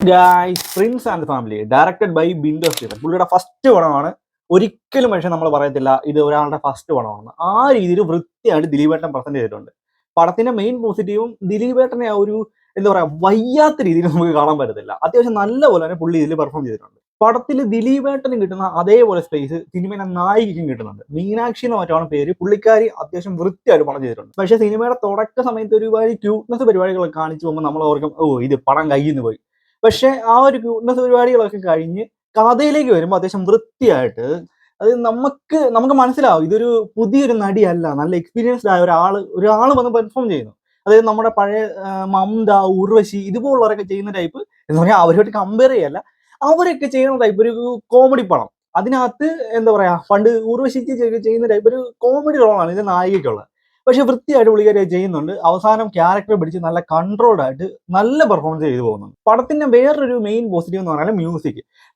Guys, prince and family directed by Binto Stephen. പുള്ളിയുടെ first പടമാണ്. ഒരിക്കലും പക്ഷേ നമ്മൾ പറയത്തില്ല ഇത് ഒരാളുടെ ഫസ്റ്റ് പടമാണെന്ന്. ആ രീതിയിൽ വൃത്തിയായിട്ട് ദിലീപേട്ടൻ പ്രസന്റ് ചെയ്തിട്ടുണ്ട്. പടത്തിന്റെ മെയിൻ പോസിറ്റീവും ദിലീപേട്ടനെ ആ ഒരു എന്താ പറയാ വയ്യാത്ത രീതിയിൽ നമുക്ക് കാണാൻ പറ്റത്തില്ല. അത്യാവശ്യം നല്ല പോലെ തന്നെ പുള്ളി ഇതിൽ പെർഫോം ചെയ്തിട്ടുണ്ട്. പടത്തിൽ ദിലീപേട്ടനും കിട്ടുന്ന അതേപോലെ സ്പേസ് സിനിമയിലെ നായികയ്ക്കും കിട്ടുന്നുണ്ട്. മീനാക്ഷി എന്ന് മറ്റാണ് പേര്. പുള്ളിക്കാരി അത്യാവശ്യം വൃത്തിയായിട്ട് പടം ചെയ്തിട്ടുണ്ട്. പക്ഷേ സിനിമയുടെ തുടക്ക സമയത്ത് ഒരുപാട് ക്യൂട്ട്നെസ് പരിപാടികളൊക്കെ കാണിച്ചു പോകുമ്പോൾ നമ്മൾ ഓർക്കും, ഓ ഇത് പടം കയ്യിൽ നിന്ന് പോയി. പക്ഷെ ആ ഒരു ക്യൂട്ട്നെസ് പരിപാടികളൊക്കെ കഴിഞ്ഞ് കഥയിലേക്ക് വരുമ്പോൾ അത്യാവശ്യം വൃത്തിയായിട്ട് അത് നമുക്ക് മനസ്സിലാവും ഇതൊരു പുതിയൊരു നടിയല്ല, നല്ല എക്സ്പീരിയൻസ്ഡ് ആയ ഒരാൾ വന്ന് പെർഫോം ചെയ്യുന്നു. അതായത് നമ്മുടെ പഴയ മമത, ഉർവശി ഇതുപോലുള്ളവരൊക്കെ ചെയ്യുന്ന ടൈപ്പ് എന്ന് പറഞ്ഞാൽ അവരുമായിട്ട് കമ്പയർ ചെയ്യല്ല, അവരൊക്കെ ചെയ്യുന്ന ടൈപ്പ് ഒരു കോമഡി പടം. അതിനകത്ത് എന്താ പറയാ പണ്ട് ഉർവശി ചെയ്യുന്ന ടൈപ്പ് ഒരു കോമഡി റോളാണ് ഇത് നായികയ്ക്കുള്ളത്. പക്ഷെ വൃത്തിയായിട്ട് പുള്ളിക്കാരി ചെയ്യുന്നുണ്ട്. അവസാനം ക്യാരക്ടർ പിടിച്ച് നല്ല കൺട്രോൾഡ് ആയിട്ട് നല്ല പെർഫോമൻസ് ചെയ്തു പോകുന്നുണ്ട്. പടത്തിന്റെ വേറൊരു മെയിൻ പോസിറ്റീവ് എന്ന് പറഞ്ഞാൽ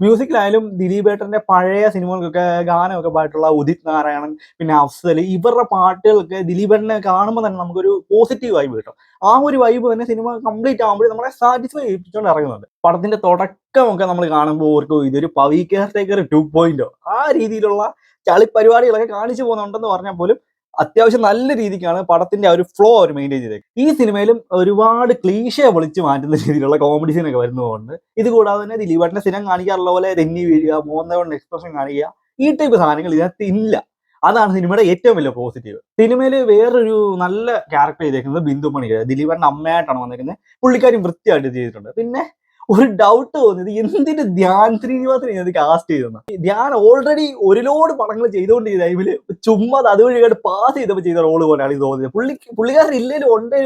മ്യൂസിക്കിലായാലും ദിലീപേട്ടന്റെ പഴയ സിനിമകൾക്കൊക്കെ ഗാനമൊക്കെ പാട്ടുള്ള ഉദിത് നാരായണൻ, പിന്നെ അഫ്സൽ, ഇവരുടെ പാട്ടുകളൊക്കെ ദിലീപേട്ടനെ കാണുമ്പോൾ തന്നെ നമുക്കൊരു പോസിറ്റീവ് വൈബ് കിട്ടും. ആ ഒരു വൈബ് തന്നെ സിനിമ കംപ്ലീറ്റ് ആകുമ്പോൾ നമ്മളെ സാറ്റിസ്ഫൈ ചെയ്യിപ്പിച്ചുകൊണ്ട് ഇറങ്ങുന്നുണ്ട്. പടത്തിന്റെ തുടക്കമൊക്കെ നമ്മൾ കാണുമ്പോൾ ഓർക്കും ഇതൊരു പവി കെയർ ടേക്കർ 2.0 ആ രീതിയിലുള്ള ചളി പരിപാടികളൊക്കെ കാണിച്ചു പോകുന്നുണ്ടെന്ന് പറഞ്ഞാൽ പോലും അത്യാവശ്യം നല്ല രീതിക്കാണ് പടത്തിന്റെ ആ ഒരു ഫ്ലോ അവർ മെയിൻറ്റെയിൻ ചെയ്തത്. ഈ സിനിമയിലും ഒരുപാട് ക്ലീശയെ പൊളിച്ച് മാറ്റുന്ന രീതിയിലുള്ള കോമഡി സീനൊക്കെ വരുന്നതുകൊണ്ട് ഇത് കൂടാതെ തന്നെ ദിലീപേട്ടന്റെ സ്ഥിരം കാണിക്കാറുള്ള പോലെ തെന്നി വീഴുക, മോന്ത കൊണ്ട് എക്സ്പ്രഷൻ കാണിക്കുക, ഈ ടൈപ്പ് സാധനങ്ങൾ ഇതിനകത്ത് ഇല്ല. അതാണ് സിനിമയുടെ ഏറ്റവും വലിയ പോസിറ്റീവ്. സിനിമയിൽ വേറൊരു നല്ല ക്യാരക്ടർ ചെയ്തേക്കുന്നത് ബിന്ദു മണിക്ക്. ദിലീപേട്ടൻ്റെ അമ്മയായിട്ടാണ് വന്നിരിക്കുന്നത്. പുള്ളിക്കാരും വൃത്തിയായിട്ട് ചെയ്തിട്ടുണ്ട്. പിന്നെ ഒരു ഡൗട്ട് തോന്നിയത് എന്തിന്റെ ധ്യാൻ ശ്രീനിവാസനെ ഇത് കാസ്റ്റ് ചെയ്തെന്ന്. ധ്യാൻ ഓൾറെഡി ഒരു ലോഡ് പടങ്ങൾ ചെയ്തുകൊണ്ടിരിക്കുന്ന ടൈമില് ചുമ്മാ അതുവഴിയായിട്ട് പാസ് ചെയ്തപ്പോൾ ചെയ്ത റോള് പോലെയാണ് ഇത് തോന്നിയത്. പുള്ളിക്കാരൻ ഇല്ലേലും ഉണ്ടേ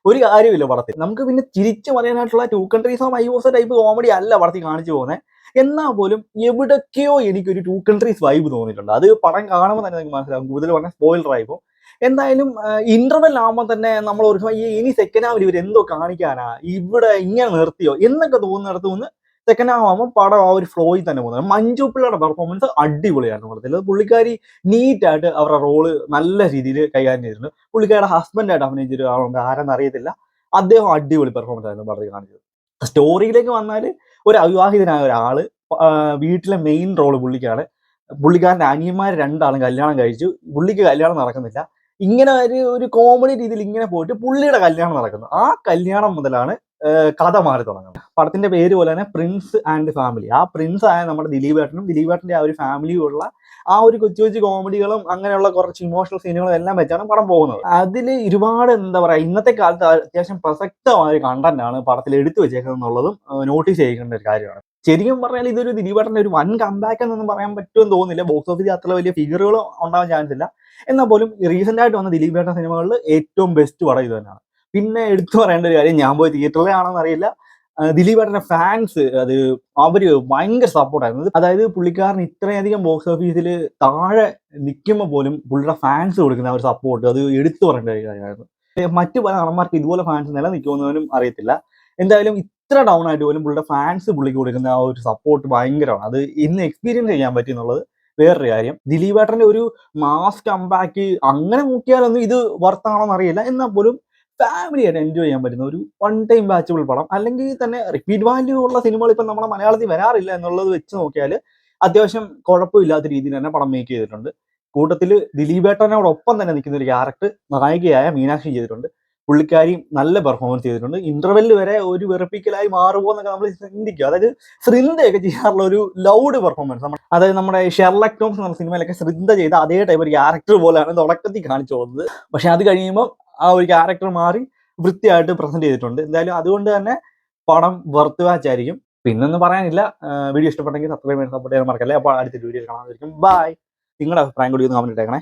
ഒരു കാര്യമില്ല പടത്തിൽ. നമുക്ക് പിന്നെ ചിരിച്ചു പറയാനായിട്ടുള്ള ടു കൺട്രീസ് ഓഫ് ഐവോസ് ടൈപ്പ് കോമഡി അല്ല പടത്തിൽ കാണിച്ചു പോകുന്നത്. എന്നാൽ പോലും എവിടൊക്കെയോ എനിക്കൊരു ടു കൺട്രീസ് വൈബ് തോന്നിയിട്ടുണ്ട്. അത് പടം കാണുമ്പോൾ തന്നെ നിങ്ങൾക്ക് മനസ്സിലാവും. കൂടുതൽ പറഞ്ഞാൽ സ്പോയിലർ ആയിപ്പോൾ. എന്തായാലും ഇന്റർവെൽ ആകുമ്പോൾ തന്നെ നമ്മൾ ഓർക്കും ഇനി സെക്കൻഡ് ഹാഫിൽ ഇവർ എന്തോ കാണിക്കാനാ, ഇവിടെ ഇങ്ങനെ നിർത്തിയോ എന്നൊക്കെ തോന്നുന്നിടത്ത് നിന്ന് സെക്കൻഡ് ഹാഫ് ആകുമ്പോൾ പടം ആ ഒരു ഫ്ലോയിൽ തന്നെ പോകുന്നത്. മഞ്ജു പിള്ളയുടെ പെർഫോമൻസ് അടിപൊളിയായിരുന്നു പടത്തിൽ. പുള്ളിക്കാരി നീറ്റായിട്ട് അവരുടെ റോള് നല്ല രീതിയിൽ കൈകാര്യം ചെയ്തിട്ടുണ്ട്. പുള്ളിക്കാരുടെ ഹസ്ബൻഡായിട്ട് അഭിനയിച്ചൊരു ആളുണ്ട്, ആരെന്ന് അറിയത്തില്ല. അദ്ദേഹം അടിപൊളി പെർഫോമൻസ് ആയിരുന്നു പടത്തിൽ കാണിച്ചത്. സ്റ്റോറിയിലേക്ക് വന്നാൽ ഒരു അവിവാഹിതനായ ഒരാള് വീട്ടിലെ മെയിൻ റോള് പുള്ളിക്കാണ്. പുള്ളിക്കാരൻ്റെ അനിയന്മാർ രണ്ടാളും കല്യാണം കഴിച്ചു, പുള്ളിക്ക് കല്യാണം നടക്കുന്നില്ല. ഇങ്ങനെ ഒരു കോമഡി രീതിയിൽ ഇങ്ങനെ പോയിട്ട് പുള്ളിയുടെ കല്യാണം നടക്കുന്നു. ആ കല്യാണം മുതലാണ് കഥ മാറി തുടങ്ങുന്നത്. പടത്തിന്റെ പേര് പോലെ തന്നെ പ്രിൻസ് ആൻഡ് ഫാമിലി. ആ പ്രിൻസ് ആയ നമ്മുടെ ദിലീപേട്ടന്റെ ആ ഒരു ഫാമിലിയും ഉള്ള ആ ഒരു കൊച്ചു കൊച്ചു കോമഡികളും അങ്ങനെയുള്ള കുറച്ച് ഇമോഷണൽ സീനുകളും എല്ലാം വെച്ചാണ് പടം പോകുന്നത്. അതിൽ ഒരുപാട് എന്താ പറയാ ഇന്നത്തെ കാലത്ത് അത്യാവശ്യം പ്രസക്തമായ ഒരു കണ്ടന്റ് ആണ് പടത്തിൽ എടുത്തു വെച്ചേക്കുന്നത് എന്നുള്ളതും നോട്ടീസ് ചെയ്യേണ്ട ഒരു കാര്യമാണ്. ശരിക്കും പറഞ്ഞാൽ ഇതൊരു ദിലീപേട്ടന്റെ ഒരു വൻ കംബാക്ക് എന്നൊന്നും പറയാൻ പറ്റുമെന്ന് തോന്നുന്നില്ല. ബോക്സ് ഓഫീസിൽ അത്ര വലിയ ഫിഗറുകൾ ഉണ്ടാവാൻ ചാൻസ് ഇല്ല. എന്നാൽ പോലും റീസെന്റ് ആയിട്ട് വന്ന ദിലീപേട്ടൻ സിനിമകളിൽ ഏറ്റവും ബെസ്റ്റ് പടം ഇത് തന്നെയാണ്. പിന്നെ എടുത്തു പറയേണ്ട ഒരു കാര്യം, ഞാൻ പോയി തിയേറ്ററിലാണെന്ന് അറിയില്ല, ദിലീപേട്ടന്റെ ഫാൻസ് അവര് ഭയങ്കര സപ്പോർട്ടായിരുന്നു. അതായത് പുള്ളിക്കാരൻ ഇത്രയധികം ബോക്സ് ഓഫീസിൽ താഴെ നിൽക്കുമ്പോൾ പോലും പുള്ളിയുടെ ഫാൻസ് കൊടുക്കുന്ന ഒരു സപ്പോർട്ട് അത് എടുത്തു പറയേണ്ട ഒരു കാര്യമായിരുന്നു. മറ്റു പല നടന്മാർക്ക് ഇതുപോലെ ഫാൻസ് നിലനിൽക്കുമെന്നവനും അറിയത്തില്ല. എന്തായാലും ഇത്ര ഡൗൺ ആയിട്ട് പോലും പുള്ളിയുടെ ഫാൻസ് പുള്ളിക്ക് കൊടുക്കുന്ന ആ ഒരു സപ്പോർട്ട് ഭയങ്കരമാണ്. അത് ഇന്ന് എക്സ്പീരിയൻസ് ചെയ്യാൻ പറ്റി എന്നുള്ളത് വേറൊരു കാര്യം. ദിലീപേട്ടന്റെ ഒരു മാസ് കംബാക്ക് അങ്ങനെ നോക്കിയാലൊന്നും ഇത് വർത്താണോന്ന് അറിയില്ല. എന്നാൽ പോലും ഫാമിലി ആയിട്ട് എൻജോയ് ചെയ്യാൻ പറ്റുന്ന ഒരു വൺ ടൈം വാച്ചബിൾ പടം. അല്ലെങ്കിൽ തന്നെ റിപ്പീറ്റ് വാല്യൂ ഉള്ള സിനിമകൾ ഇപ്പം നമ്മുടെ മലയാളത്തിൽ വരാറില്ല എന്നുള്ളത് വെച്ച് നോക്കിയാൽ അത്യാവശ്യം കുഴപ്പമില്ലാത്ത രീതിയിൽ തന്നെ പടം മേക്ക് ചെയ്തിട്ടുണ്ട്. കൂട്ടത്തിൽ ദിലീപേട്ടനോടൊപ്പം തന്നെ നിൽക്കുന്ന ഒരു ക്യാരക്ടർ നായികയായ മീനാക്ഷി ചെയ്തിട്ടുണ്ട്. പുള്ളിക്കാരി നല്ല പെർഫോമൻസ് ചെയ്തിട്ടുണ്ട്. ഇന്റർവെല്ലിൽ വരെ ഒരു വെറുപ്പിക്കലായി മാറുമോ എന്നൊക്കെ നമ്മൾ ചിന്തിക്കുക. അതായത് ശ്രദ്ധയൊക്കെ ചെയ്യാറുള്ള ഒരു ലൗഡ് പെർഫോമൻസ്. അതായത് നമ്മുടെ ഷെർലക് ടോംസ് എന്ന സിനിമയിലൊക്കെ ശ്രദ്ധ ചെയ്ത അതേ ടൈപ്പ് ഒരു ക്യാരക്ടർ പോലെയാണ് തുടക്കത്തിൽ കാണിച്ചു പോകുന്നത്. പക്ഷെ അത് കഴിയുമ്പോൾ ആ ഒരു ക്യാരക്ടർ മാറി വൃത്തിയായിട്ട് പ്രസന്റ് ചെയ്തിട്ടുണ്ട്. എന്തായാലും അതുകൊണ്ട് തന്നെ പടം വർത്ത് വാച്ച് ആയിരിക്കും. പിന്നൊന്നും പറയാനില്ല. വീഡിയോ ഇഷ്ടപ്പെട്ടെങ്കിൽ സബ്സ്ക്രൈബ് ചെയ്യാൻ സപ്പോർട്ട് ചെയ്യാൻ മറക്കല്ലേ. അപ്പോൾ അടുത്തൊരു വീഡിയോ കാണാതിരിക്കും. ബൈ. നിങ്ങളുടെ അഭിപ്രായം കൂടി ഒന്ന് കമന്റ് ഇട്ടേക്കണേ.